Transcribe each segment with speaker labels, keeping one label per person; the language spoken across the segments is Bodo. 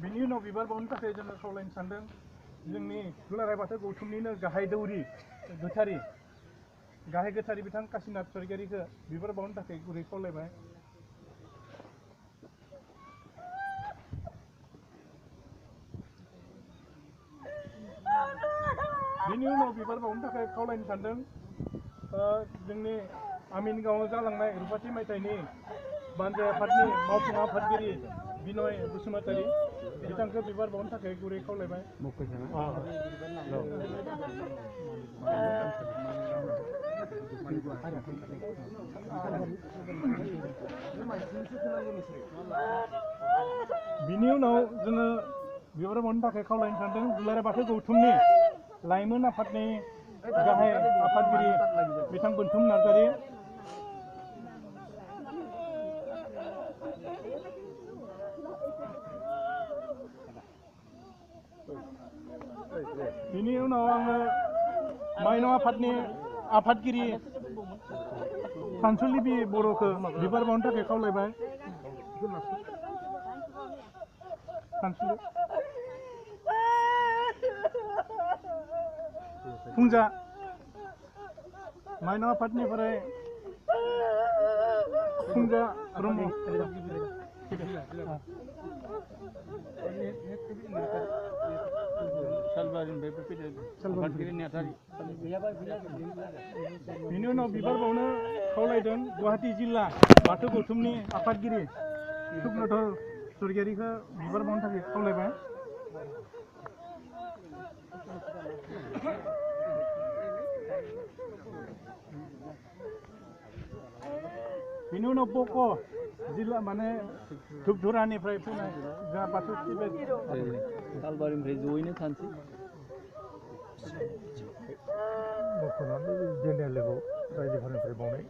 Speaker 1: बिनि उनाव बिबार बावनो थाखाय जोङो खावलायनो सानदों जोंनि दुलाराय बाथौ गौथुमनिनो गाहाय दौरि गोथारि बिथां काशिनाथ स्वर्गियारिखौ बिबार बावनो थाखाय गुरै खावलायबाय। बिनि उनाव बिबार बावनो थाखाय खावलायनो सानदों जोंनि आमिनगावआव जालांनाय रुपाथि मायथाइनि बानजाय आफादनि मावफुं आफादगिरि बिनय बसुमतारी बिथांखौ बिबार बावनो थाखाय गुरै खावलायबाय। बिनि उनाव जोङो बिबार बावनो थाखाय खावलायनो सानदों दुलाराय बाथौ गौथुमनि लाइमोन आफादनि गाहाय आफादगिरि बिथां बोनथुम नार्जारि, बिनि उनाव आङो माइनाव आफादनि आफादगिरि सानसुलिबि बर'खौ बिबार बावनो थाखाय खावलायबाय। फुंजा माइनाव आफादनिफ्राय फुंजा ब्रह्म बिनि उनाव बिबार बावनो खावलायदों गुवाहाटी जिल्ला बाथौ गौथुमनि आफादगिरि सुब्रत स्वर्गियारिखौ बिबार बावनो थाखाय खावलायबाय। बिनि उनाव बक' जिल्ला माने धुपधुरानिफ्राय फैनाय जा बाथौ
Speaker 2: सालबारिनिफ्राय जयैनो थानोसै
Speaker 3: बख'नानै जेनेरेल लेभेलाव रायजोफोरनिफ्राय बावनाय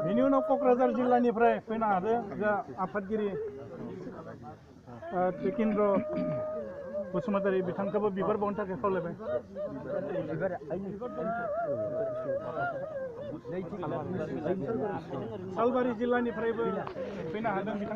Speaker 1: बिनि उनाव क'क्राझार जिल्लानिफ्राय फैनो हादों जा आफादगिरि टिकेन्द्र बसुमतारी बिथांखौबो बिबार बावनो थाखाय खावलायबाय। सालबारि जिल्लानिफ्रायबो फैनो हादों बिथां